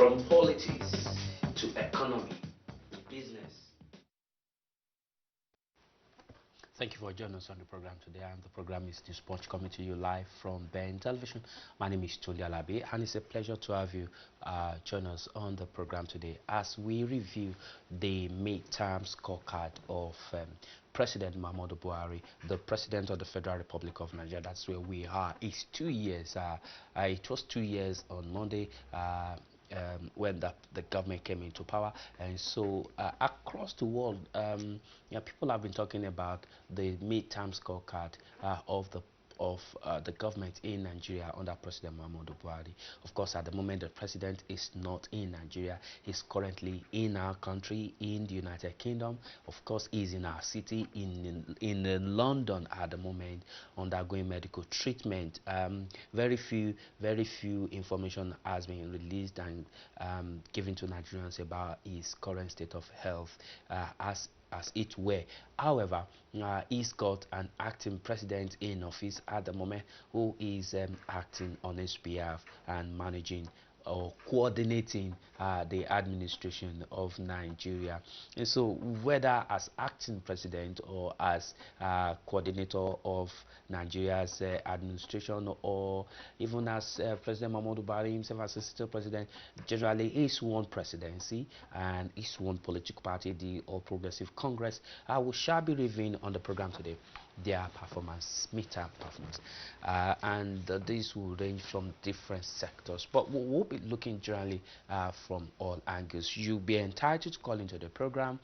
From politics to economy, business. Thank you for joining us on the program today. And the program is Newspunch, coming to you live from Ben Television. My name is Tunde Alabi, and it's a pleasure to have you join us on the program today as we review the midterm scorecard of President Muhammadu Buhari, the President of the Federal Republic of Nigeria. That's where we are. It's 2 years. It was 2 years on Monday. When the government came into power, and so across the world, people have been talking about the midterm scorecard of the government in Nigeria under President Muhammadu Buhari. Of course, at the moment, the president is not in Nigeria. He's currently in our country, in the United Kingdom. Of course, he's in our city, in London at the moment, undergoing medical treatment. Very few information has been released and given to Nigerians about his current state of health, as it were. However, he's got an acting president in office at the moment who is acting on his behalf and managing or coordinating the administration of Nigeria. And so whether as acting president or as coordinator of Nigeria's administration, or even as President Muhammadu Buhari himself as assistant president, generally is one presidency and is one political party, the All Progressive Congress. We shall be reviewing on the program today their performance, midterm performance, and these will range from different sectors, but we'll be looking generally from all angles. You'll be entitled to call into the program.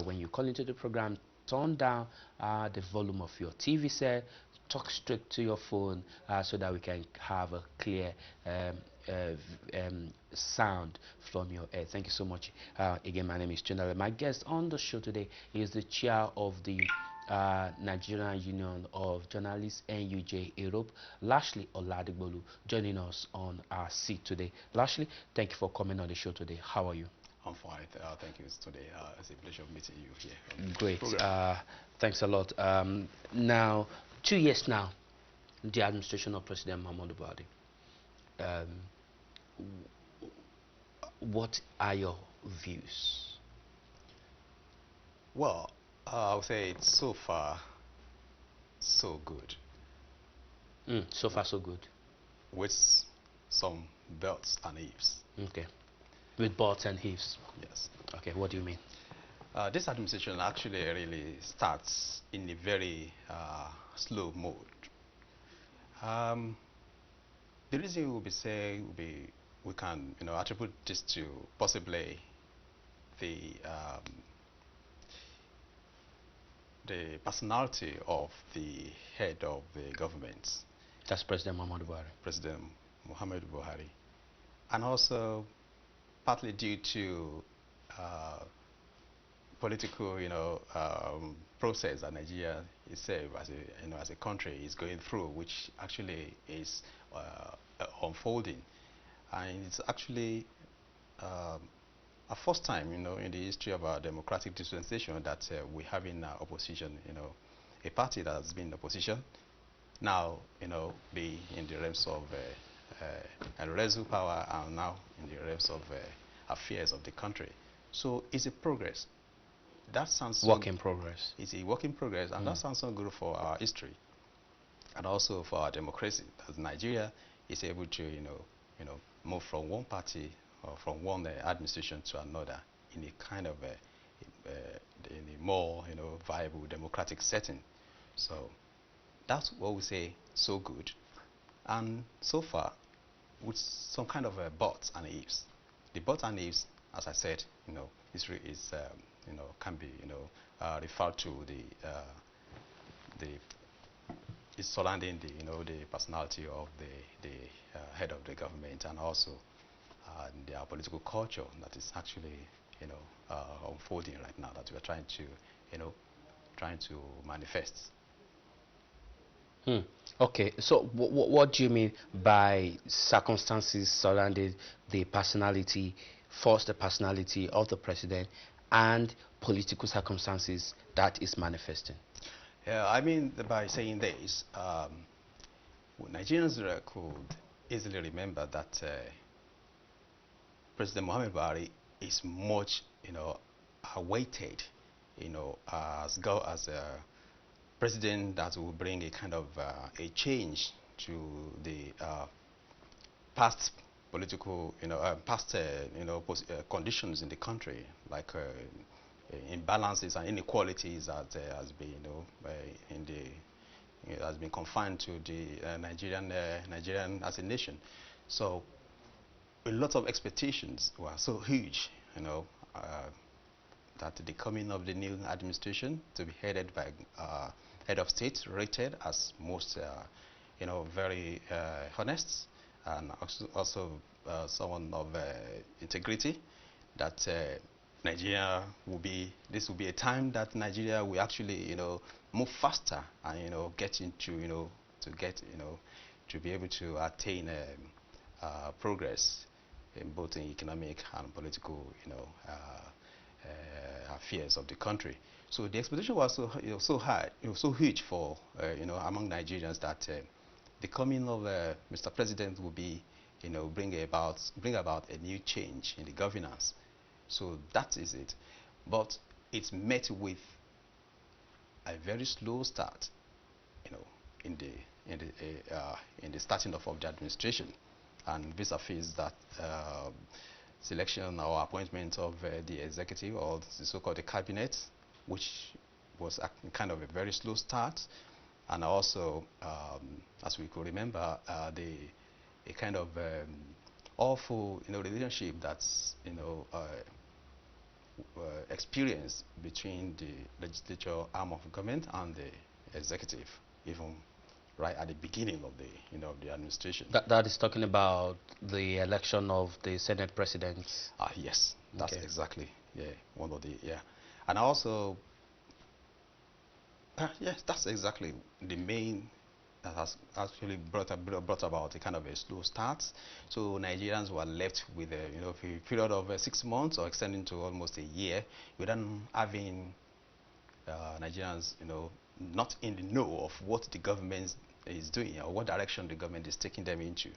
When you call into the program, turn down the volume of your TV set, talk straight to your phone, so that we can have a clear sound from your ear. Thank you so much. Again, my name is Chinala. My guest on the show today is the chair of the Nigerian Union of Journalists, NUJ Europe, Lashley Oladigbolu, joining us on our seat today. Lashley, thank you for coming on the show today. How are you? I'm fine. Thank you today. It's a pleasure meeting you here. Great. Thanks a lot. Now, 2 years now, the administration of President Muhammadu Buhari. What are your views? Well, I would say it's so far so good. So far so good. With some belts and ifs. Okay. With buts and ifs. Yes. Okay, what do you mean? This administration actually really starts in a very slow mode. The reason we'll be saying we can attribute this to possibly the personality of the head of the government. That's President Muhammadu Buhari. President Muhammadu Buhari. And also partly due to political, process that Nigeria itself as a country is going through, which actually is unfolding. And it's actually a first time, in the history of our democratic dispensation that we have in opposition, a party that has been in opposition now, be in the realms of resolve power, and now in the realms of affairs of the country. So it's a progress. That sounds work in progress. It's a work in progress, and that sounds so good for our history and also for our democracy. As Nigeria is able to, move from one party or from one administration to another in a kind of in a more viable democratic setting. So that's what we say so good, and so far with some kind of buts and ifs. The buts and ifs, as I said, can be referred to is surrounding the personality of the head of the government, and also their political culture that is actually unfolding right now, that we are trying to manifest. Okay, so what do you mean by circumstances surrounding the personality, first the personality of the president, and political circumstances that is manifesting? Yeah, I mean by saying this, Nigerians could easily remember that President Muhammad Buhari is much, awaited, as a president that will bring a kind of a change to the past political, past, conditions in the country, like imbalances and inequalities that has been, in the has been confined to the Nigerian as a nation. So a lot of expectations were so huge, that the coming of the new administration to be headed by head of state rated as most, very honest, and also someone of integrity, that Nigeria will be, this will be a time that Nigeria will actually, move faster and, get into, to get, to be able to attain progress in both in economic and political, affairs of the country. So the expectation was so, so high, so huge for, among Nigerians, that the coming of Mr. President will be, bring about a new change in the governance. So that is it. But it's met with a very slow start, in the starting of the administration, and vis-a-vis that selection or appointment of the executive, or the so-called the cabinet, which was kind of a very slow start, and also, as we could remember, a kind of awful, relationship that's, experience between the legislature arm of government and the executive, even right at the beginning of the, of the administration. That is talking about the election of the Senate President. Yes, that's Okay. exactly, yeah, one of the, yeah. And also, yes, that's exactly the main that has actually brought about a kind of a slow start. So Nigerians were left with a, a period of 6 months, or extending to almost a year, without having Nigerians, not in the know of what the government is doing, or what direction the government is taking them into,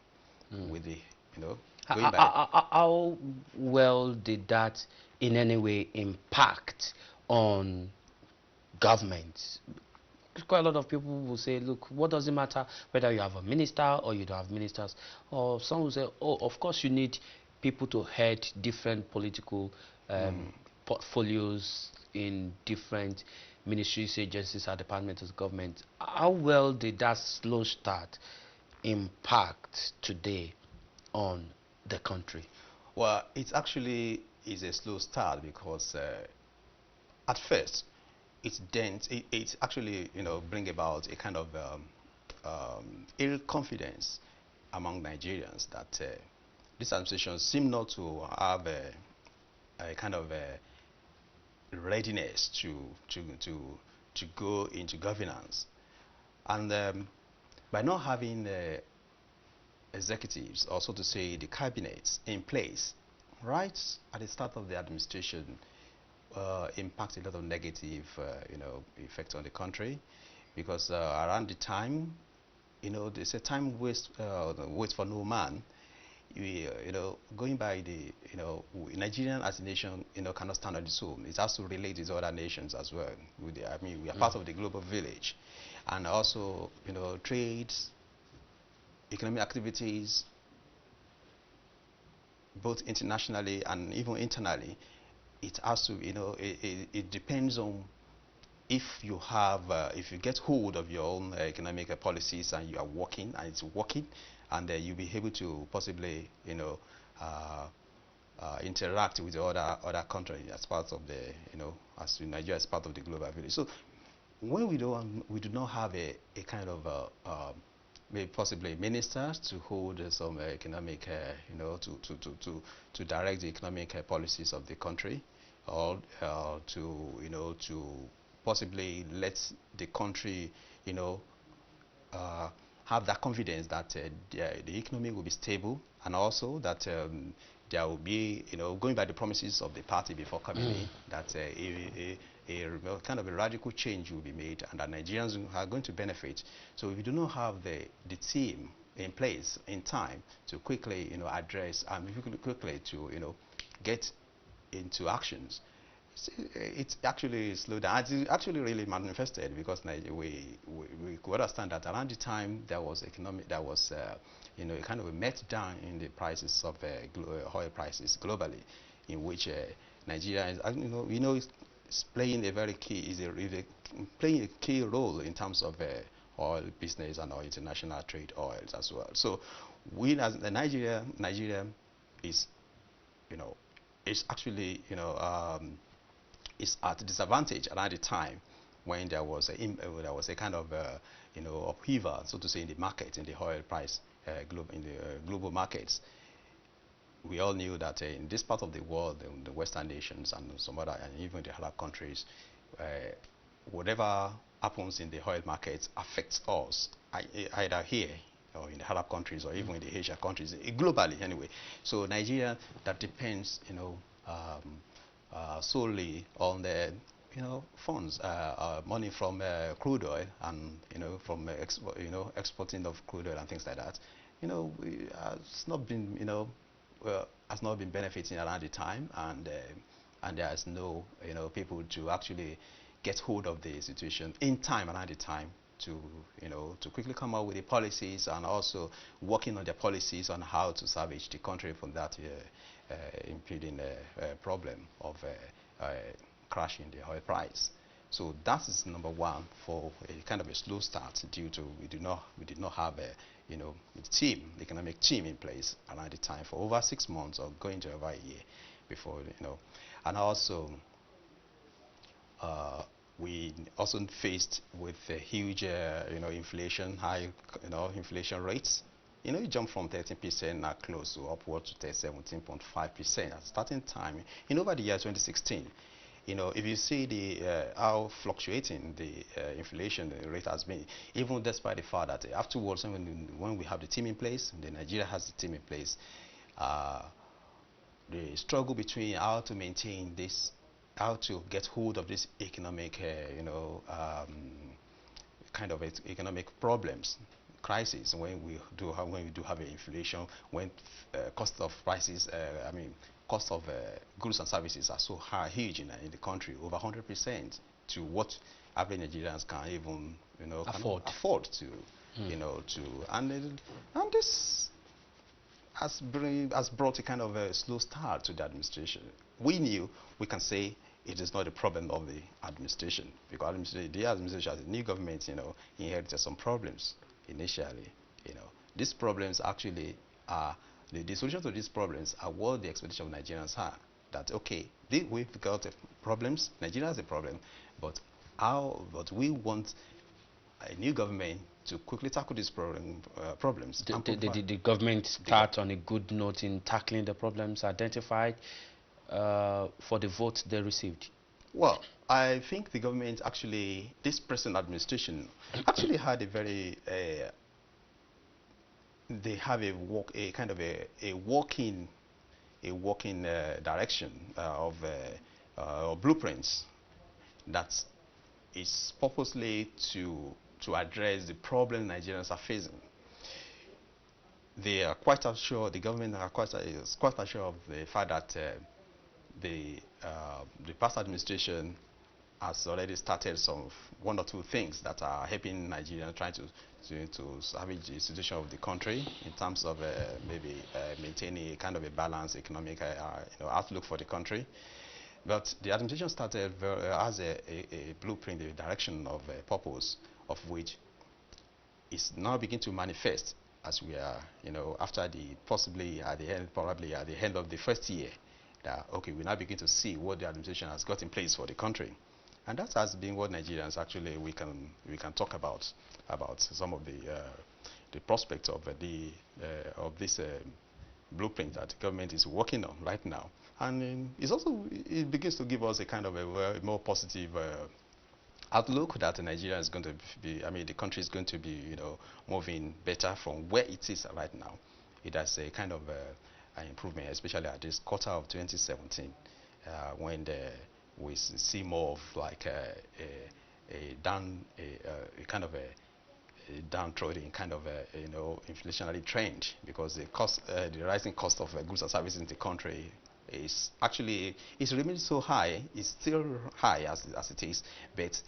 with the, going by. How well did that in any way impact on government? Quite a lot of people will say, look, what does it matter whether you have a minister or you don't have ministers? Or some will say, oh, of course you need people to head different political portfolios in different ministries, agencies, or departments of government. How well did that slow start impact today on the country? Well, it actually is a slow start, because at first it actually, bring about a kind of ill confidence among Nigerians, that this administration seem not to have a kind of readiness to go into governance, and by not having executives, or so to say the cabinets in place right at the start of the administration, impacts a lot of negative, effect on the country, because around the time, they say time waits for no man. Going by the, Nigerian as a nation, cannot stand on its own. It has to relate with other nations as well. I mean, we are part of the global village, and also, trades, economic activities, both internationally and even internally. It has to, it depends on if you have, if you get hold of your own economic policies, and you are working, and it's working, and you'll be able to possibly, interact with the other countries as part of the, as Nigeria as part of the global village. So when we do not have a kind of maybe possibly ministers to hold some economic, to direct the economic policies of the country, or to possibly let the country, have that confidence that the economy will be stable, and also that there will be, going by the promises of the party before coming in, that a kind of a radical change will be made, and that Nigerians are going to benefit. So if you do not have the team in place in time to quickly, address and quickly to, get into actions. It's actually slowed down. It's actually really manifested because we could understand that around the time there was economic, there was a kind of a meltdown in the prices of oil prices globally, in which Nigeria is, is playing a very key playing a key role in terms of oil business and our international trade oils as well. So we as Nigeria is, you know is actually, is at disadvantage around the time when there was a kind of upheaval, so to say, in the market, in the oil price, in the global markets. We all knew that in this part of the world, in the Western nations and some other, and even the Arab countries, uh, whatever happens in the oil markets affects us, either here or in the Arab countries or even in the Asia countries, globally anyway. So Nigeria, that depends, solely on the, funds, money from crude oil and, from exporting of crude oil and things like that. It's not been, has not been benefiting around the time, and there's no, people to actually get hold of the situation in time, around the time, to, to quickly come up with the policies, and also working on their policies on how to salvage the country from that impeding problem of crashing the oil price. So that is number one, for a kind of a slow start, due to we did not have a, team, economic team in place around the time for over 6 months, or going to over a year before, and also we also faced with a huge, inflation, high, inflation rates. It jumped from 13% now close to upward to 17.5% at starting time in over the year 2016. If you see the how fluctuating the inflation rate has been, even despite the fact that afterwards, when we have the team in place, Nigeria has the team in place, the struggle between how to maintain this, how to get hold of this economic, kind of economic problems, crisis, when we do have an inflation, when cost of prices, cost of goods and services are so high, huge in the country, over 100% to what average Nigerians can even, afford to, and this has brought a kind of a slow start to the administration. We knew, we can say, it is not a problem of the administration, because the administration, as a new government, inherited some problems initially. These problems actually are the solution to these problems are what the expectation of Nigerians are. That okay, we've got problems. Nigeria has a problem, but we want a new government to quickly tackle these problems. The government start on a good note in tackling the problems identified for the votes they received? Well, I think the government actually, this present administration, actually had a very, they have a kind of a working direction of blueprints that is purposely to address the problem Nigerians are facing. They are quite assured, the government is quite assured of the fact that the past administration has already started one or two things that are helping Nigerians, trying to salvage the situation of the country in terms of maybe maintaining a kind of a balanced economic outlook for the country. But the administration started as a blueprint, a direction of purpose, of which is now beginning to manifest as we are, after possibly at the end, probably at the end of the first year, that okay, we now begin to see what the administration has got in place for the country, and that has been what Nigerians actually we can talk about some of the prospects of this blueprint that the government is working on right now, and it begins to give us a kind of a more positive outlook that Nigeria is going to be, the country is going to be, moving better from where it is right now. It has a kind of an improvement, especially at this quarter of 2017, when we see more of like a kind of a downtrodden kind of inflationary trend, because the rising cost of goods and services in the country is actually, it's remained so high. It's still high as it is, but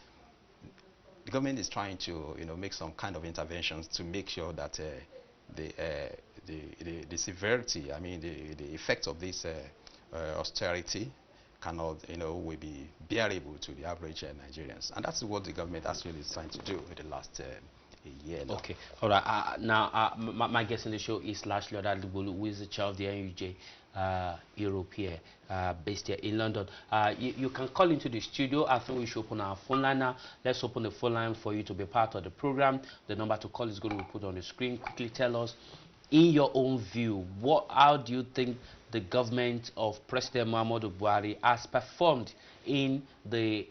the government is trying to make some kind of interventions to make sure that the, uh, the severity, I mean the effects of this austerity cannot, will be bearable to the average Nigerians, and that's what the government actually is trying to do in the last a year now. Okay, all right. Now, my guest in the show is Lashley Odadibolu, who is the chair of the NUJ Europe here, based here in London. You can call into the studio. I think we should open our phone line now. Let's open the phone line for you to be part of the program. The number to call is going to be put on the screen. Quickly tell us, in your own view, how do you think the government of President Muhammadu Buhari has performed in the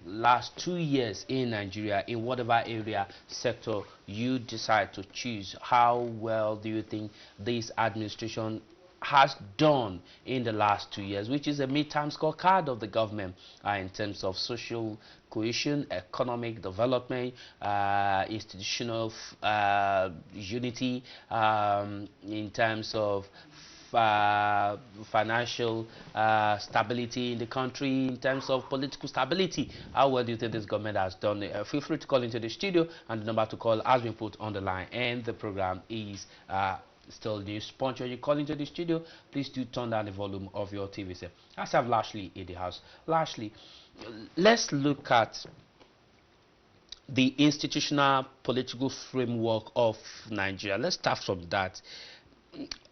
last 2 years in Nigeria, in whatever area sector you decide to choose? How well do you think this administration has done in the last 2 years, which is a midterm scorecard of the government in terms of social cohesion, economic development, institutional unity, in terms of financial stability in the country, in terms of political stability? How well do you think this government has done it? Feel free to call into the studio, and the number to call has been put on the line, and the program is still Newspunch. When you call into the studio, please do turn down the volume of your TV set. I have Lashley in the house. Lashley, let's look at the institutional political framework of Nigeria. Let's start from that.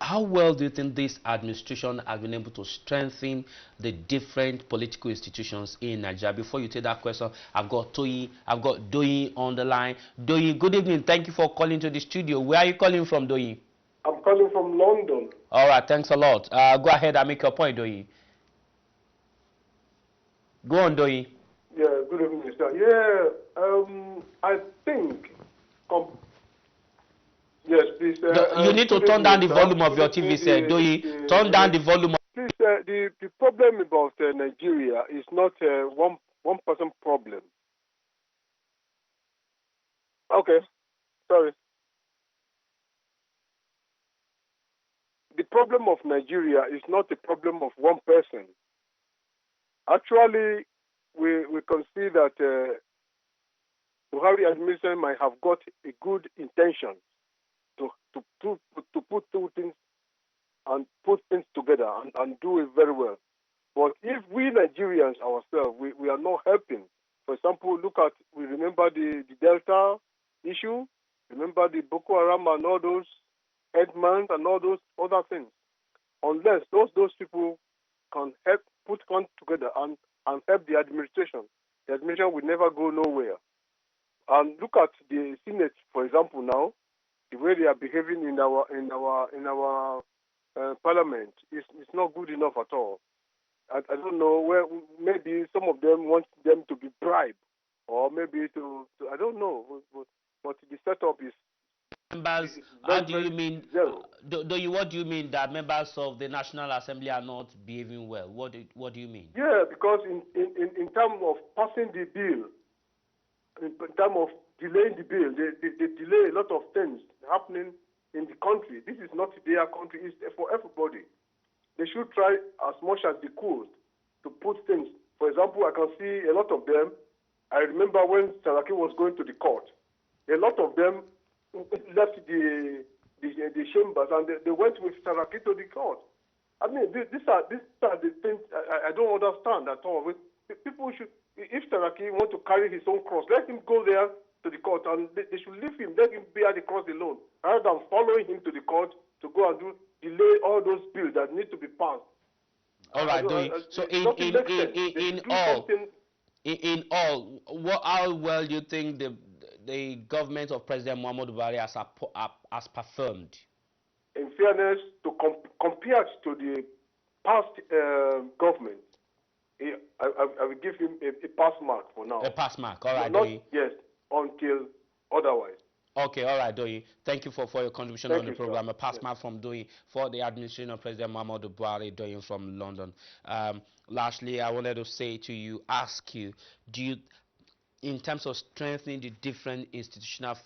How well do you think this administration has been able to strengthen the different political institutions in Nigeria? Before you take that question, I've got Doyin on the line. Doyin, good evening. Thank you for calling to the studio. Where are you calling from, Doyin? I'm calling from London. All right, thanks a lot. Go ahead and make your point, Doyin. Go on, Doyin. Yeah, good evening, sir. Yeah, I think. Yes, please. You need to turn down the volume of your TV set, Doyin. Turn down the volume. Please, the problem about Nigeria is not one person problem. Okay, sorry. The problem of Nigeria is not the problem of one person. Actually, we can see that Buhari administration might have got a good intention to put two things and put things together and do it very well. But if we Nigerians ourselves, we are not helping. For example, we remember the Delta issue, remember the Boko Haram and all those headmen and all those other things. Unless those people can help put one together and help the administration will never go nowhere. And look at the Senate, for example, now, the way they are behaving in our parliament is not good enough at all. I don't know where. Maybe some of them want them to be bribed, or maybe to I don't know. But the setup is. Members, how do you mean? What do you mean that members of the National Assembly are not behaving well? What do you mean? Yeah, because in terms of passing the bill, in terms of delaying the bill, they delay a lot of things happening in the country. This is not their country; it's for everybody. They should try as much as they could to put things. For example, I can see a lot of them. I remember when Saraki was going to the court, a lot of them left the chambers and they went with Saraki to the court. I mean, these are the things I don't understand at all. People should, if Saraki want to carry his own cross, let him go there to the court and they should leave him, let him bear the cross alone, rather than following him to the court to go and delay all those bills that need to be passed. All right, so in all, how well do you think the government of President Muhammadu Buhari has performed? In fairness, compared to the past government, I will give him a pass mark for now. A pass mark, all right, Not, yes, until otherwise. Okay, all right, Doyin. Thank you for your contribution on the program. Sir. A pass mark from Doyin for the administration of President Muhammadu Buhari, Doyin from London. Lastly, I wanted to say to you, ask you, do you, in terms of strengthening the different institutional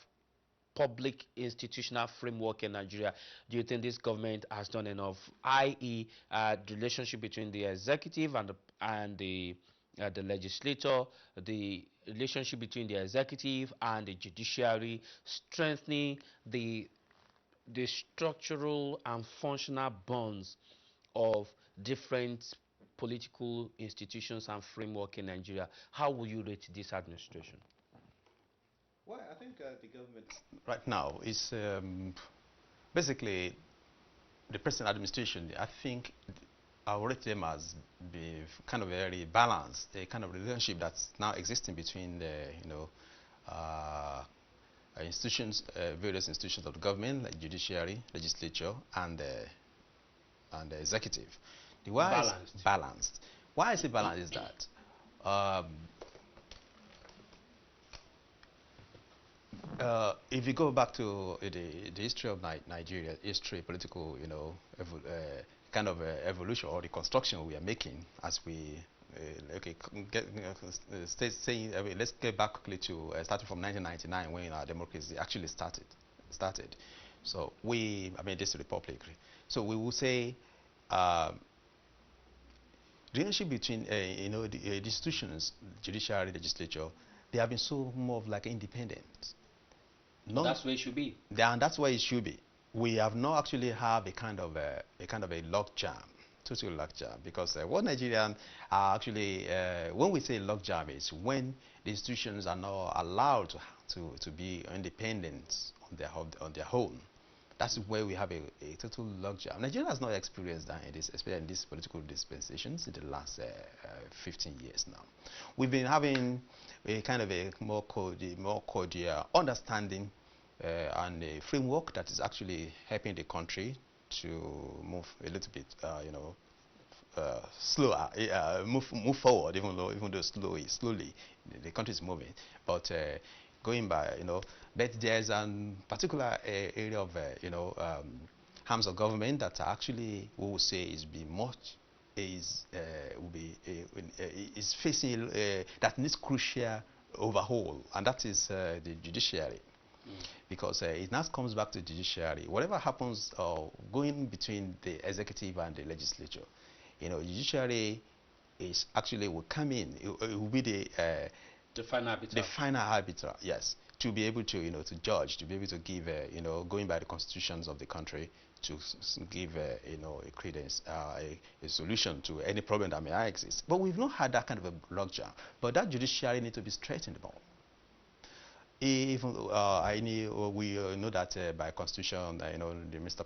public institutional framework in Nigeria, do you think this government has done enough, i.e., the relationship between the executive and the legislature, the relationship between the executive and the judiciary, strengthening the structural and functional bonds of different political institutions and framework in Nigeria? How will you rate this administration? Well, I think the government right now is basically the present administration. I think I would rate them as being kind of very balanced, a kind of relationship that's now existing between the institutions, various institutions of the government, like judiciary, legislature, and the executive. The why Balanced. is balanced. Why I say balanced is that if you go back to the history of Nigeria, history, political, kind of evolution or reconstruction we are making as we okay, let's get back quickly to starting from 1999 when our democracy actually started. So I mean, this republic. So we will say the relationship between the institutions, judiciary, legislature, they have been so more of like independent. That's where it should be. And that's why it should be. We have not actually have a kind of a log jam, total log jam, because what Nigerians are actually, when we say log jam, is when the institutions are not allowed to be independent on their own. That's where we have a total log jam. Nigeria has not experienced that especially in these political dispensations in the last 15 years now. We've been having a kind of a more cordial understanding and a framework that is actually helping the country to move a little bit, slower, move forward, even though slowly, the country is moving. But going by, but there's a particular area of, arms of government that actually we would say is facing that needs crucial overhaul, and that is the judiciary. Because it now comes back to the judiciary. Whatever happens going between the executive and the legislature, judiciary is actually will come in. It will be the final arbiter. The final arbiter, yes, to be able to to judge, to be able to give going by the constitutions of the country, to give a credence, a solution to any problem that may exist. But we've not had that kind of a logjam. But that judiciary needs to be straightened more. Even we know that by constitution, the Mr.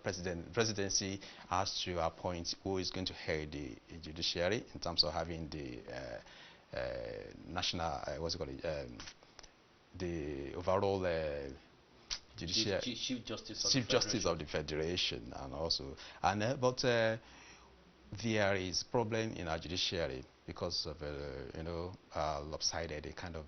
Presidency has to appoint who is going to head the judiciary in terms of having the national, the overall judiciary Chief Justice of the Federation, but there is problem in our judiciary because of lopsided, a kind of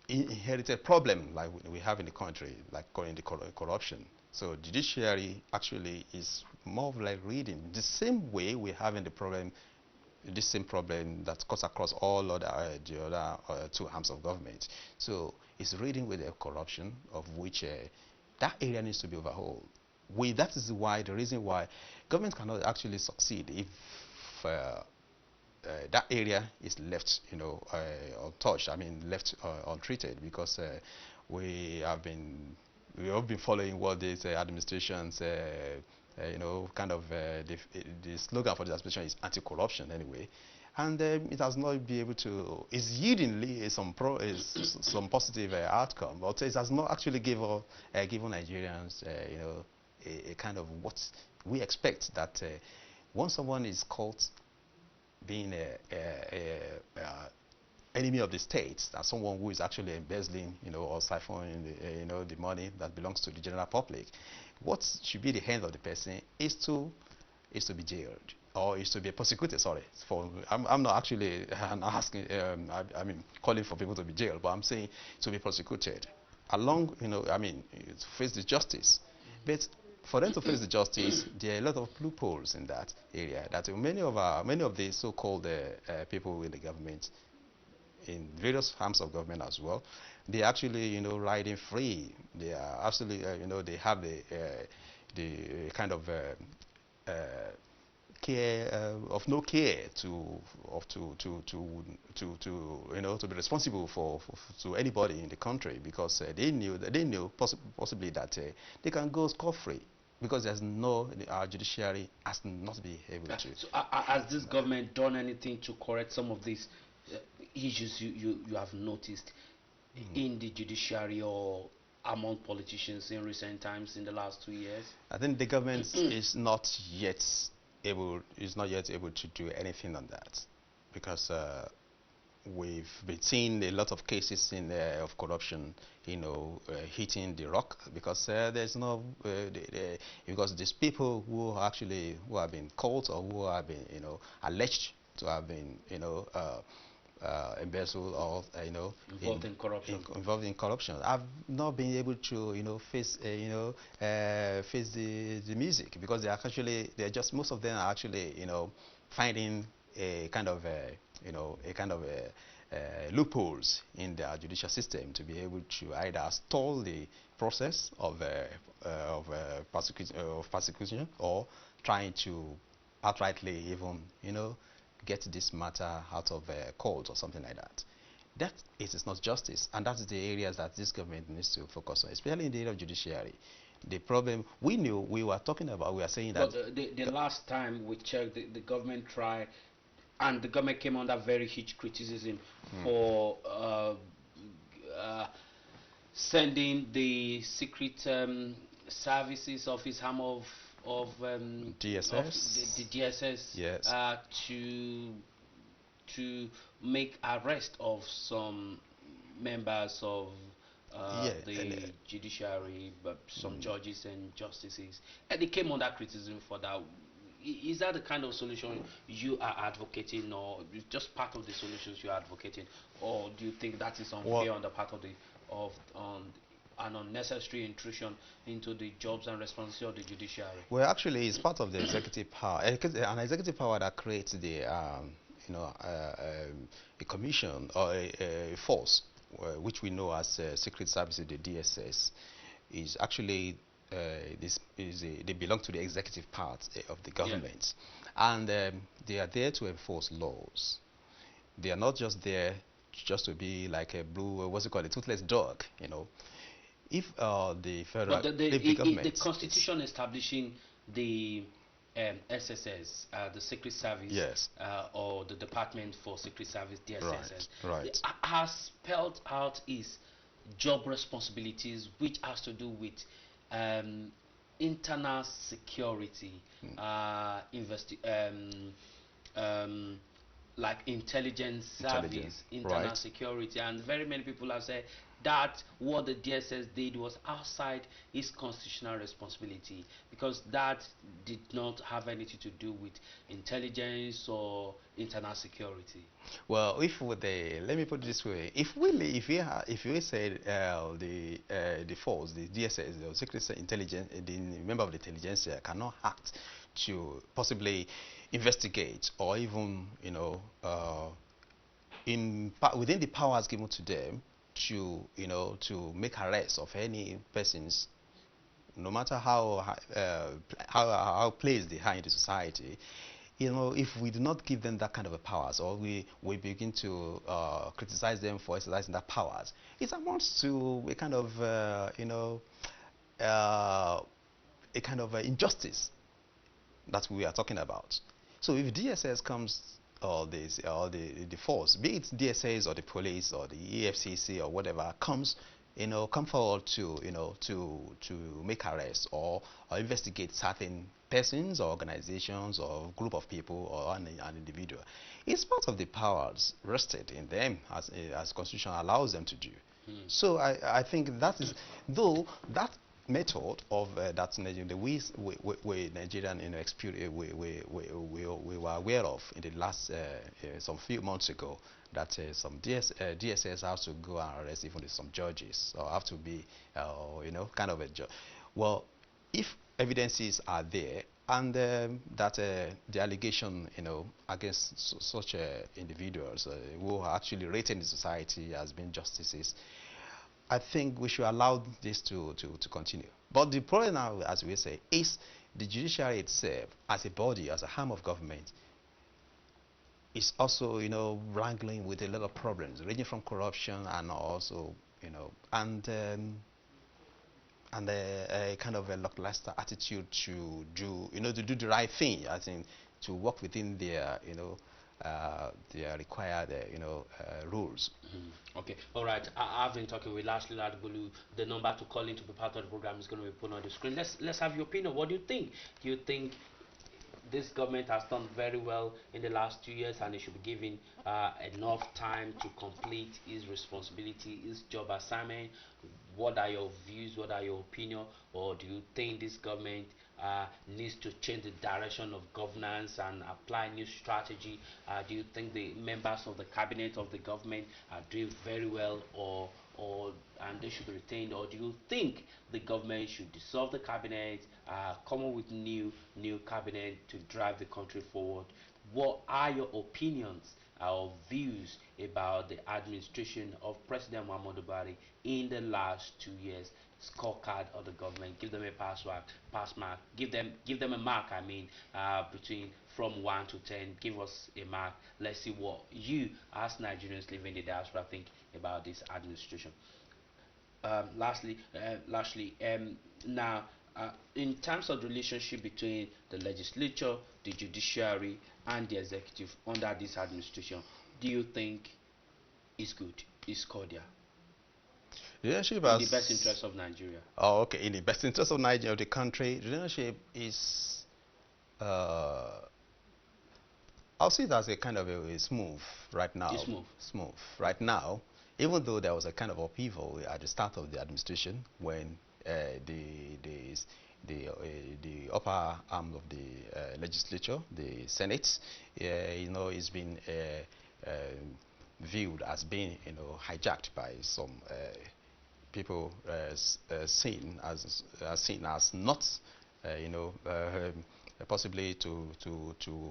inherited problem like we have in the country, like the corruption. So judiciary actually is more of like reading the same way we have in the problem. This same problem that cuts across all the other two arms of government. So it's reading with the corruption, of which that area needs to be overhauled. That is why the reason why government cannot actually succeed if that area is left, untouched. I mean, left untreated, because we have been following what these administrations. Kind of the slogan for the administration is anti-corruption anyway, and it has not been able to. It's yielding some positive outcome, but it has not actually given Nigerians a kind of what we expect, that once someone is caught being a enemy of the state, and someone who is actually embezzling, or siphoning, the money that belongs to the general public, what should be the end of the person is to be jailed, or is to be prosecuted. Sorry, I'm not actually asking. I mean, calling for people to be jailed, but I'm saying to be prosecuted, along, to face the justice. But for them to face the justice, there are a lot of loopholes in that area that many of the so-called people in the government, in various arms of government as well. They actually, riding free. They are absolutely, they have the kind of care of no care to be responsible for to anybody in the country, because they knew possibly that they can go scot-free, because there's no our judiciary has not been able to. So, has this government done anything to correct some of these uh, issues you have noticed in the judiciary or among politicians in recent times in the last 2 years? I think the government is not yet able to do anything on that, because we've been seeing a lot of cases of corruption, hitting the rock, because there's no because these people who have been caught, or who have been alleged to have been embezzled, or involved in corruption. I've not been able to face face the music, because they're just, most of them are actually finding a kind of loopholes in the judicial system to be able to either stall the process of persecution, or trying to outrightly even get this matter out of court or something like that. That is not justice, and that's the areas that this government needs to focus on, especially in the area of judiciary. The problem we were talking about, we are saying that. But the last time we checked, the government tried, and the government came under very huge criticism for sending the secret services office arm DSS. the DSS Yes. To make arrest of some members of Yeah, the judiciary, but some judges and justices, and they came under criticism for that. Is that the kind of solution you are advocating, or is just part of the solutions you are advocating, or do you think that is unfair Well, on the part of an unnecessary intrusion into the jobs and responsibilities of the judiciary? well, actually, it's part of the executive power, an executive power that creates a commission, or a force, which we know as Secret Services, the DSS, is actually they belong to the executive part of the government, and they are there to enforce laws. They are not just there just to be like a blue, what's it called, a toothless dog. If the federal, But if the government, the constitution establishing the SSS, the Secret Service, yes, or the Department for Secret Service, DSSS, right. has spelled out its job responsibilities, which has to do with um, internal security, um, like intelligence Intelligence, service, internal right. security, and very many people have said that what the DSS did was outside its constitutional responsibility, because that did not have anything to do with intelligence or internal security. Well, let me put it this way: if we said the force, the DSS, the Secret Intelligence, the member of the intelligence cannot act to possibly investigate, or even within the powers given to them to make arrests of any persons, no matter how placed they are in the society. If we do not give them that kind of a powers, or we begin to criticize them for exercising that powers, it amounts to a kind of injustice that we are talking about. So if DSS comes, or the force, be it DSS or the police or the EFCC or whatever, come forward to make arrests, or investigate certain persons or organizations or group of people, or an individual, it's part of the powers rested in them, as Constitution allows them to do. So I think that is, though that method of that we Nigerian experience, we were aware of in the last some few months ago, that some DSS has to go and arrest even some judges, or have to be kind of a judge. Well, if evidences are there, and that the allegation, against such individuals who are actually rated in society as being justices, I think we should allow this to continue. But the problem now, as we say, is the judiciary itself, as a body, as a arm of government, is also, wrangling with a lot of problems, ranging from corruption and also, and a kind of a lackluster attitude to do the right thing. I think to work within their required, rules. Okay, all right. I've been talking with Lashley Ladbulu. The number to call in to be part of the program is going to be put on the screen. Let's have your opinion. What do you think? Do you think this government has done very well in the last 2 years and it should be given enough time to complete his responsibility, his job assignment? What are your views? What are your opinion? Or do you think this government needs to change the direction of governance and apply new strategy? Do you think the members of the cabinet of the government are doing very well, or and they should be retained, or do you think the government should dissolve the cabinet, come up with new cabinet to drive the country forward? What are your opinions or views about the administration of President Muhammadu Buhari in the last 2 years? Scorecard of the government. Give them a pass mark. Give them a mark. I mean, between from 1 to 10. Give us a mark. Let's see what you, as Nigerians living in the diaspora, think about this administration. Lastly, now, in terms of the relationship between the legislature, the judiciary, and the executive under this administration, do you think it's good, it's cordial, Leadership in the best interest of Nigeria? Oh, okay. In the best interest of Nigeria, of the country, leadership is, I'll see it as a kind of a smooth right now. It's smooth. Smooth right now, even though there was a kind of upheaval at the start of the administration when the upper arm of the legislature, the Senate, is being viewed as being, hijacked by some people, seen as not, possibly to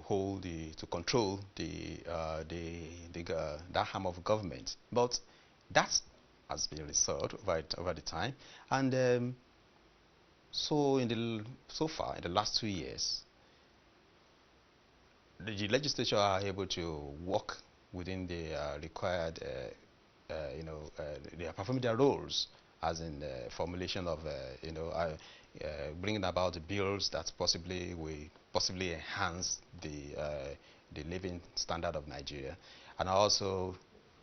hold to control that arm of government. But that has been resolved over the time, and so far in the last 2 years, the legislature are able to work within the required, they are performing their roles, as in the formulation of, bringing about the bills that possibly enhance the living standard of Nigeria, and also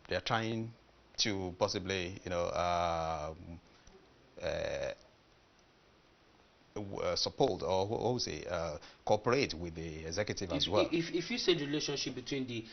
they are trying to possibly, support, or what would say, cooperate with the executive as well. If you say the relationship between the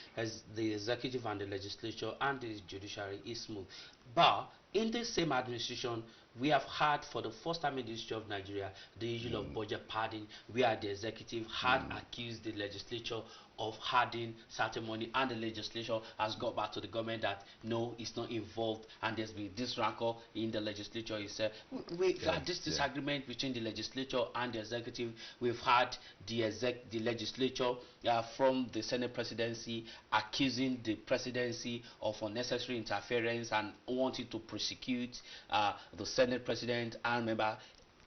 executive and the legislature and the judiciary is smooth, but in the same administration, we have had for the first time in the history of Nigeria the issue of budget padding, where the executive had accused the legislature of hiding certain money, and the legislature has got back to the government that no, it's not involved, and there's been this rancor in the legislature itself. We've had this disagreement between the legislature and the executive. We've had the legislature from the Senate presidency accusing the presidency of unnecessary interference and wanting to prosecute the Senate president and member.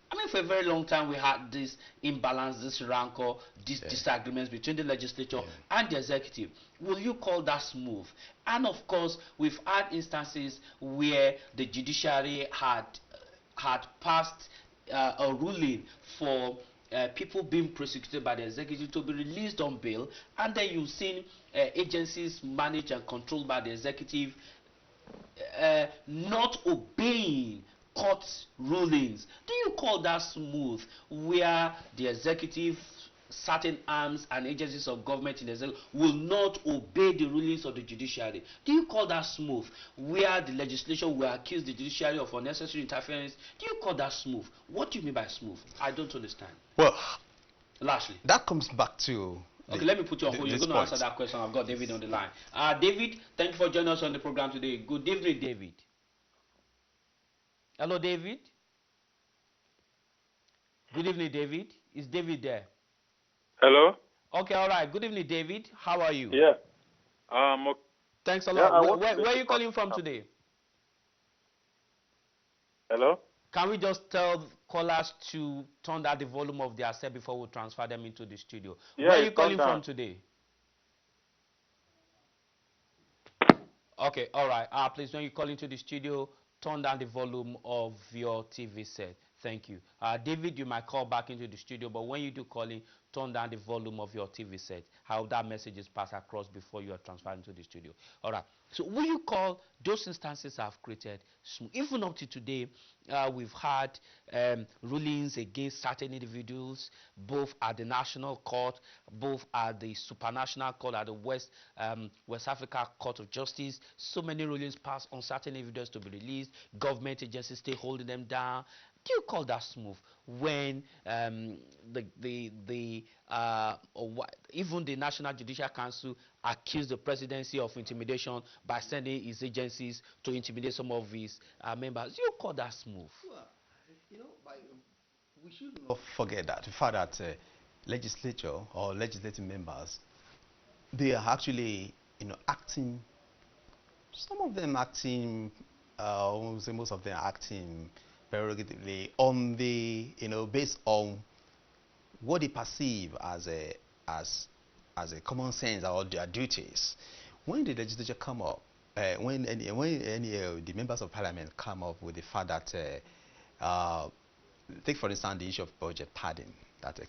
I mean, for a very long time, we had this imbalance, this rancor, these disagreements between the legislature and the executive. Will you call that smooth? And of course, we've had instances where the judiciary had passed a ruling for people being prosecuted by the executive to be released on bail, and then you've seen agencies managed and controlled by the executive not obeying court rulings. Do you call that smooth, where the executive, certain arms and agencies of government in the executive will not obey the rulings of the judiciary? Do you call that smooth, where the legislation will accuse the judiciary of unnecessary interference? Do you call that smooth? What do you mean by smooth? I don't understand. Well, lastly, that comes back to okay, let me put you on hold. You're going to answer that question. I've got David on the line. David, thank you for joining us on the program today. Good evening, David. Hello, David. Good evening, David. Is David there? Hello? Okay, all right. Good evening, David. How are you? Yeah. Okay. Thanks a Yeah, lot. I Where, want to where, make where are a you calling from contribution. today? Hello? Can we just tell callers to turn down the volume of their set before we transfer them into the studio? Yeah, Where are you it's turned calling down. from today? Okay, all right. Please, when you call into the studio, turn down the volume of your TV set. Thank you. David, you might call back into the studio, but when you do calling, turn down the volume of your TV set. How that message is passed across before you are transferred into the studio. All right. So when you call, those instances have created smooth. Even up to today, we've had rulings against certain individuals, both at the national court, both at the supranational court, at the West Africa Court of Justice. So many rulings passed on certain individuals to be released. Government agencies still holding them down. Do you call that smooth when even the National Judicial Council accused the presidency of intimidation by sending its agencies to intimidate some of his members? Do you call that smooth? Well, you know, we should not forget that the fact that legislature or legislative members, they are actually, acting. Some of them acting, I won't say most of them acting prerogatively on the, based on what they perceive as as a common sense or their duties. When the legislature come up, when any the members of parliament come up with the fact that take for instance the issue of budget padding that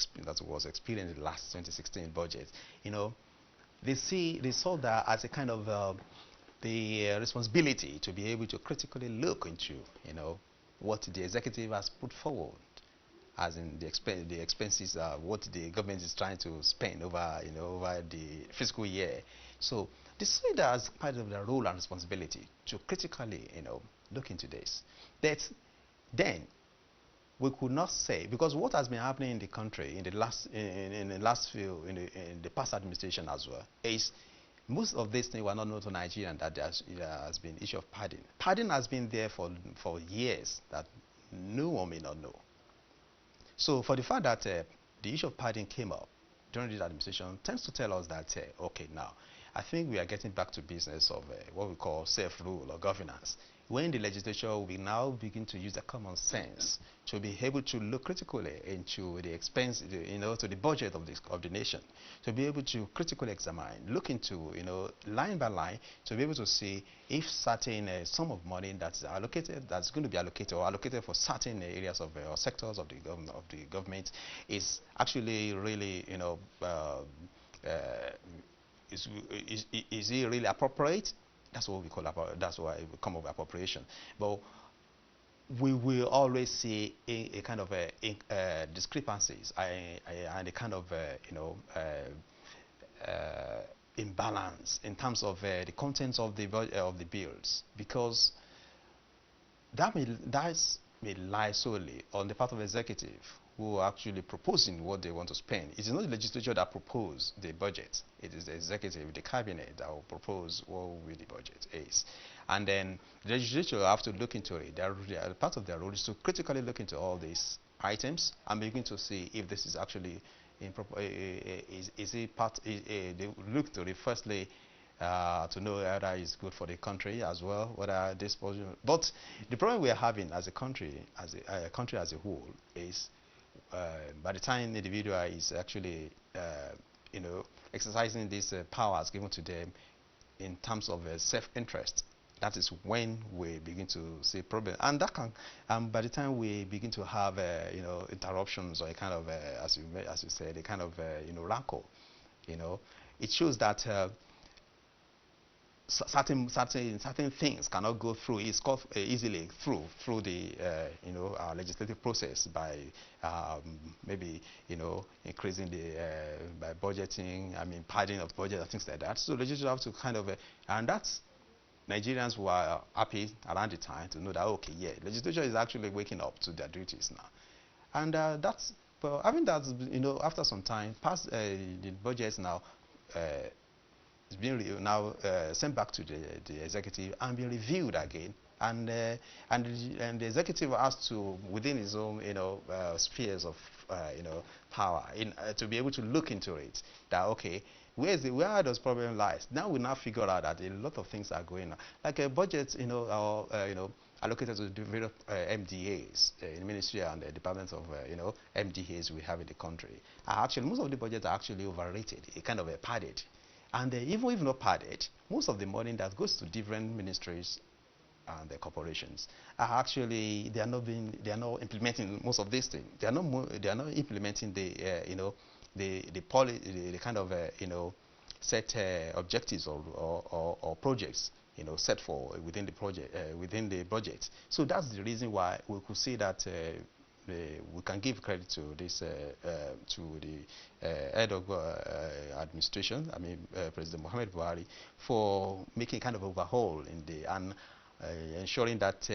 was experienced in the last 2016 budget, you know, they saw that as a kind of the responsibility to be able to critically look into, what the executive has put forward, as in the expenses, what the government is trying to spend over, over the fiscal year. So they see that as part of their role and responsibility to critically, look into this. That then we could not say, because what has been happening in the country in the in the past administration as well is most of these things were not known to Nigeria, and that there has been issue of padding. Padding has been there for years that no one may not know. So for the fact that the issue of padding came up during this administration tends to tell us that, okay, now, I think we are getting back to business of what we call self-rule or governance, when the legislature will now begin to use the common sense to be able to look critically into the expense, to the budget of the nation, to be able to critically examine, look into, line by line, to be able to see if certain sum of money that's allocated, that's going to be allocated or allocated for certain areas of or sectors of the government is actually really, is, is it really appropriate? That's what we call that's why we come up with appropriation. But we will always see a kind of discrepancies and a kind of imbalance in terms of the contents of the bills, because that may lie solely on the part of executive who are actually proposing what they want to spend. It is not the legislature that propose the budget. It is the executive, the cabinet, that will propose what will the budget is. And then the legislature have to look into it. Part of their role is to critically look into all these items and begin to see if this is actually is it part. They look to it firstly to know whether it's good for the country as well, whether this position. But the problem we are having as a country, a country as a whole, is by the time the individual is actually, exercising these powers given to them in terms of self-interest, that is when we begin to see problem, and that can, by the time we begin to have, interruptions or a kind of, as you said, a kind of, rancor, it shows that. Certain things cannot go through easily through the legislative process by maybe increasing the by budgeting, I mean padding of budget and things like that. So legislators have to kind of and that's Nigerians who are happy around the time to know that, okay, yeah, legislature is actually waking up to their duties now, and that's, well, I mean, that's, after some time past the budgets now. It's being now sent back to the executive and be reviewed again And the executive has to, within his own spheres of power, to be able to look into it. That okay, where does problem lies? Now we now figure out that a lot of things are going on, like a budget, allocated to develop MDAs in the ministry and the departments of MDAs we have in the country. Actually, most of the budgets are actually overrated, kind of padded, and even if not padded, most of the money that goes to different ministries and the corporations are actually they are not implementing most of these things. They are not implementing the kind of set objectives or projects set for within the project within the budget. So that's the reason why we could say that we can give credit to this to the head of administration. I mean President Mohamed Buhari, for making kind of overhaul in the and ensuring that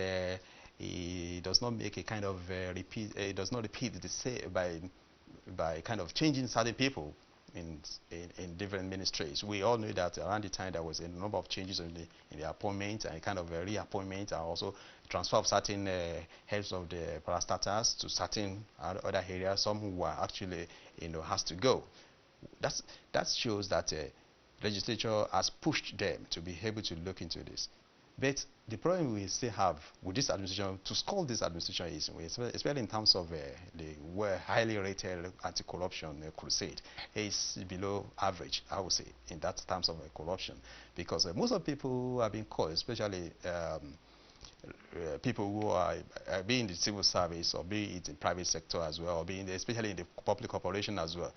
he does not make a kind of does not repeat the same by kind of changing certain people in different ministries. We all knew that around the time there was a number of changes in the appointment and kind of a reappointment, and also transfer of certain heads of the parastatals to certain other areas. Some who were actually has to go. That shows that legislature has pushed them to be able to look into this. But the problem we still have with this administration, to scold this administration, is especially in terms of the highly rated anti-corruption crusade, is below average, I would say, in that terms of corruption, because most of the people who have been caught, especially people who are being in the civil service or be it in private sector as well, or being especially in the public corporation as well,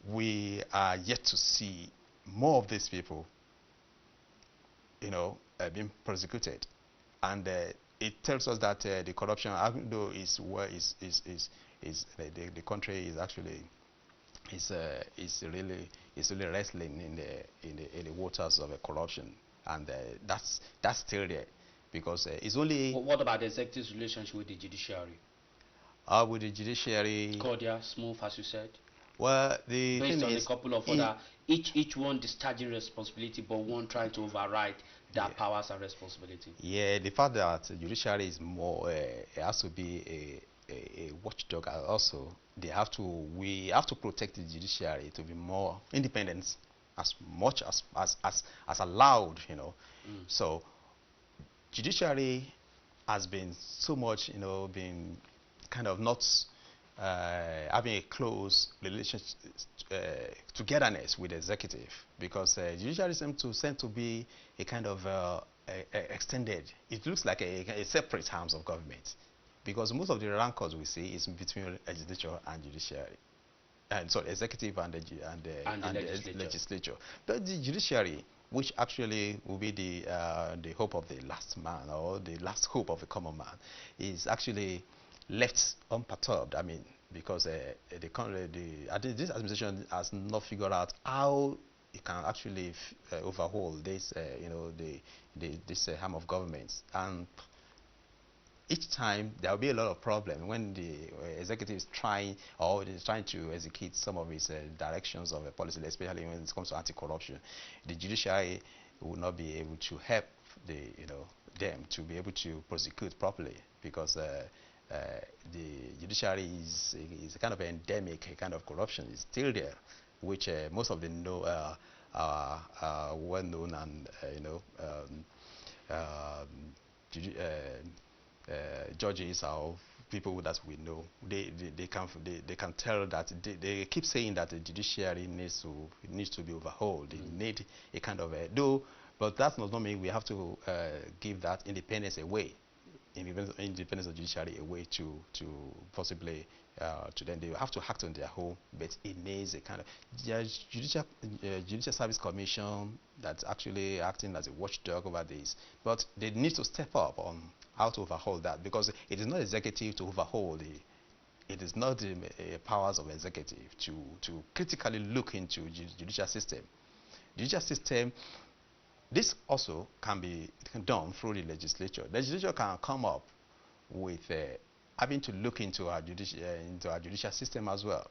we are yet to see more of these people being prosecuted, and it tells us that the corruption, even though the country is actually is really wrestling in the waters of corruption, and that's still there, because it's only. But what about the executive's relationship with the judiciary? With the judiciary, Cordial, smooth, as you said. well, the Based thing on is, a couple of other, each one discharging responsibility, but one trying to override their powers and responsibility. yeah, the fact that the judiciary is more, it has to be a watchdog. Also, we have to protect the judiciary to be more independent, as much as allowed. So judiciary has been so much, been kind of not having a close relationship, togetherness with the executive, because judiciary seems to be a kind of extended. It looks like a separate arms of government, because most of the rancors we see is between legislature and judiciary, and so executive and the legislature. But the judiciary, which actually will be the hope of the last man, or the last hope of the common man, is actually left unperturbed. I mean, because this administration has not figured out how it can actually overhaul this, this arm of government. And each time there will be a lot of problem when the executive is trying to execute some of its directions of a policy, especially when it comes to anti-corruption. The judiciary will not be able to help them to be able to prosecute properly, because the judiciary is a kind of endemic kind of corruption. It's still there, which most of them know are well known, and judges or people that we know, they can tell that they keep saying that the judiciary needs to be overhauled. They need a kind of but that does not mean we have to give that independence away. Independence of judiciary away to possibly to them. They have to act on their own, but it needs a kind of judicial service commission that's actually acting as a watchdog over this. But they need to step up on how to overhaul that, because it is not executive to overhaul it is not the powers of executive to critically look into judicial system. Judicial system. This also can be done through the legislature. The legislature can come up with having to look into our judicial system as well.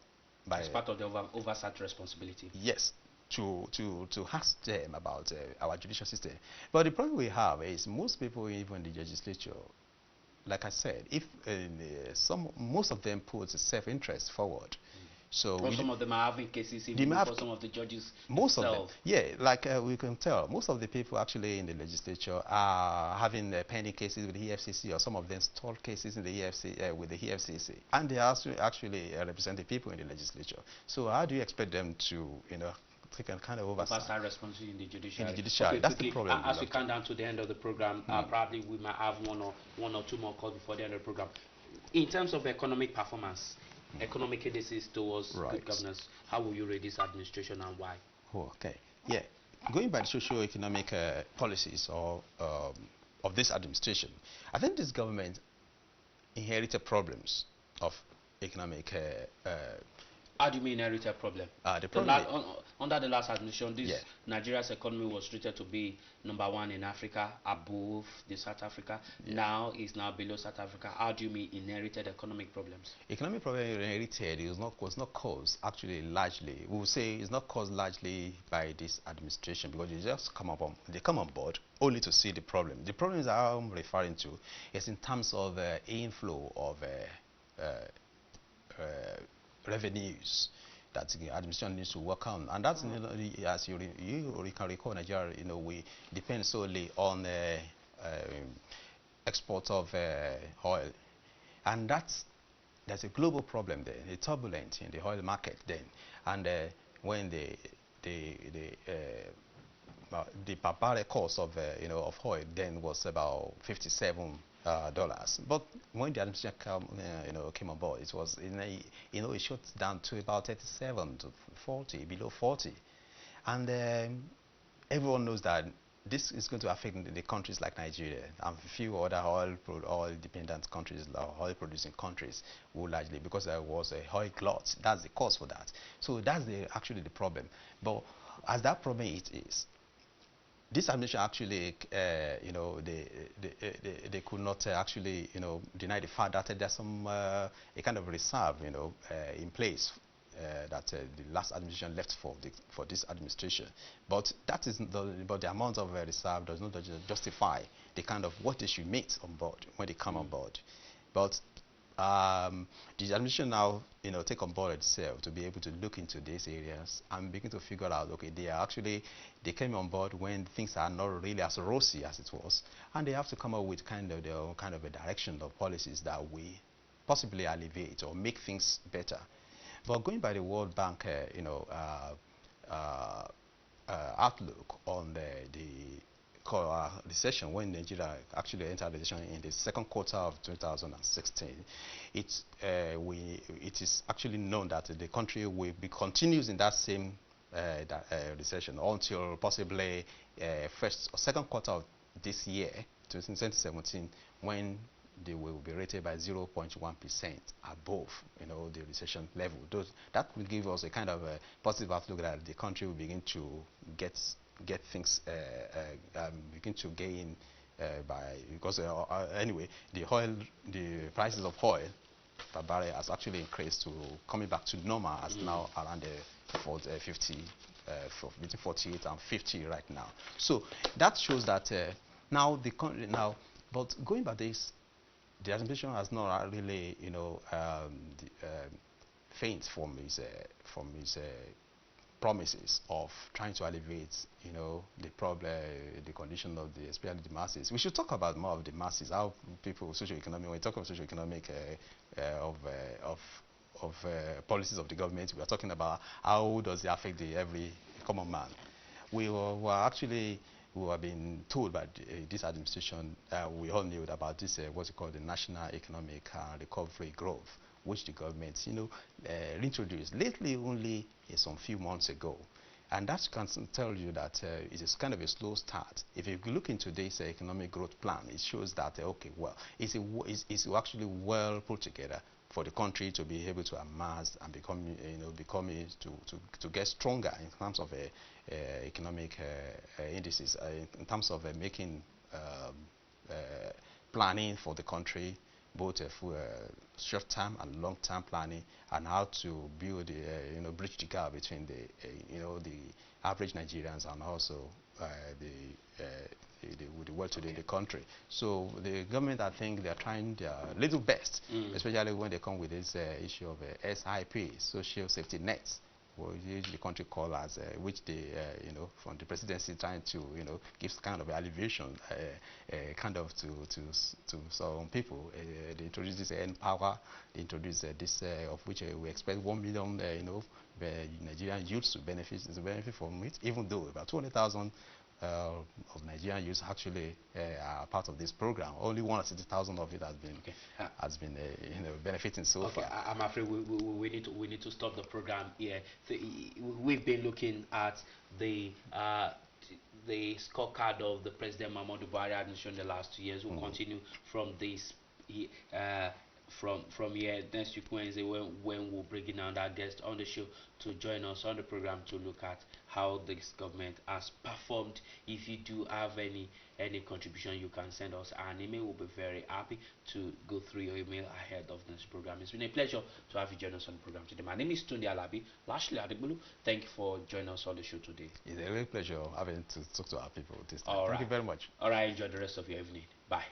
As part of the oversight responsibility. Yes, to ask them about our judicial system. But the problem we have is most people, even the legislature, like I said, if most of them put self-interest forward. So Or some of them are having cases they even may have before some of the judges most of them, themselves. yeah, like we can tell, most of the people actually in the legislature are having pending cases with the EFCC, or some of them stalled cases in the with the EFCC, and they are actually represent the people in the legislature. So how do you expect them to, take a kind of oversight Overside responsibility in the in the judiciary. judiciary? Okay, That's the quickly, problem. as we count down to the end of the program, probably we might have one or two more calls before the end of the program. In terms of economic performance, economic indices towards good Right. governance, how will you rate this administration and why? Oh, okay. Yeah. Going by the socio-economic policies of this administration, I think this government inherited problems of economic. How do you mean inherited problem? The problem, Under the last administration, this yeah, Nigeria's economy was rated to be #1 in Africa, above the South Africa. yeah. Now it's now below South Africa. How do you mean inherited economic problems? Economic problem inherited was not caused actually largely. We would say it's not caused largely by this administration, because they come on board only to see the problem. The problems I'm referring to is in terms of inflow of revenues that the administration needs to work on, and that's as you can recall, Nigeria, we depend solely on export of oil, and there's a global problem there, a turbulence in the oil market then, and when the per barrel cost of of oil then was about $57. But when the administration came on board, it was it shot down to about 37 to 40, below 40, and everyone knows that this is going to affect the countries like Nigeria and a few other oil-dependent countries, oil-producing countries, who largely, because there was a oil glut. That's the cause for that. So that's actually the problem. But as that problem it is, this administration actually, they could not actually, deny the fact that there's some a kind of reserve, in place that the last administration left for this administration. But that is but the amount of reserve does not justify the kind of what they should meet on board when they come on board. But the administration now, take on board itself to be able to look into these areas and begin to figure out, okay, they came on board when things are not really as rosy as it was, and they have to come up with their own kind of a direction of policies that will possibly alleviate or make things better. But going by the World Bank, outlook on the recession, when Nigeria actually entered the recession in the second quarter of 2016, it is actually known that the country will be continues in that same recession until possibly first or second quarter of this year, 2017, when they will be rated by 0.1% above, the recession level. That will give us a kind of a positive outlook that the country will begin to get things, begin to gain because anyway, the prices of oil per barrel has actually increased to coming back to normal, as now around 50, between 48 and 50 right now. So that shows that now the country now, but going by this, the administration has not really, faint from his promises of trying to alleviate, the problem, the condition of especially the masses. We should talk about more of the masses, how people, socioeconomic. When we talk of socioeconomic policies of the government, we are talking about how does it affect every common man. We have been told by this administration, we all knew about this, what's it called, the National Economic Recovery Growth, which the government, reintroduced lately only some few months ago. And that can tell you that it is kind of a slow start. If you look into this economic growth plan, it shows that, okay, well, it's actually well put together for the country to be able to amass and to get stronger in terms of economic indices, in terms of making planning for the country, both short-term and long-term planning, and how to build, bridge the gap between the average Nigerians and also the world today, the country. So the government, I think, they are trying their little best, especially when they come with this issue of SIP, social safety nets, which the country call as, which they, from the presidency trying to, give kind of elevation, kind of to some people. They introduced this Power. They introduced this, of which we expect 1 million, Nigerian youths to benefit from it, even though about 200,000 of Nigerian youths actually are part of this program. Only 160,000 of it has been benefiting so far. I'm afraid we need to stop the program here. So we've been looking at the scorecard of the President Muhammadu Buhari administration in the last 2 years. We'll continue from this. From here next week Wednesday, when we'll bring in another guest on the show to join us on the program to look at how this government has performed. If you do have any contribution, you can send us an email. We'll be very happy to go through your email ahead of this program. It's been a pleasure to have you join us on the program today. My name is Tunde Alabi. Lastly, Adegbulu, thank you for joining us on the show today. It's a real pleasure having to talk to our people this time. All Thank right. you very much. All right, enjoy the rest of your evening. Bye.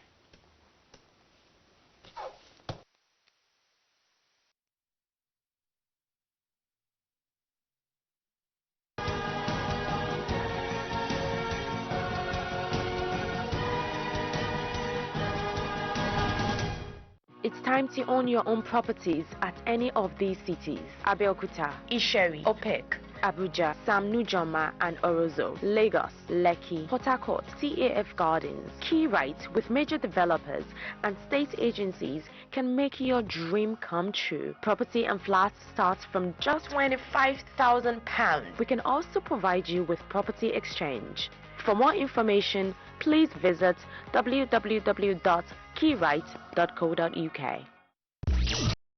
It's time to own your own properties at any of these cities: Abeokuta, Isheri, Opek, Abuja, Sam Nujoma and Orozo, Lagos, Lekki, Port Harcourt, CAF Gardens. Keyrite with major developers and state agencies can make your dream come true. Property and flats start from just £25,000. We can also provide you with property exchange. For more information, please visit www.keyrite.co.uk.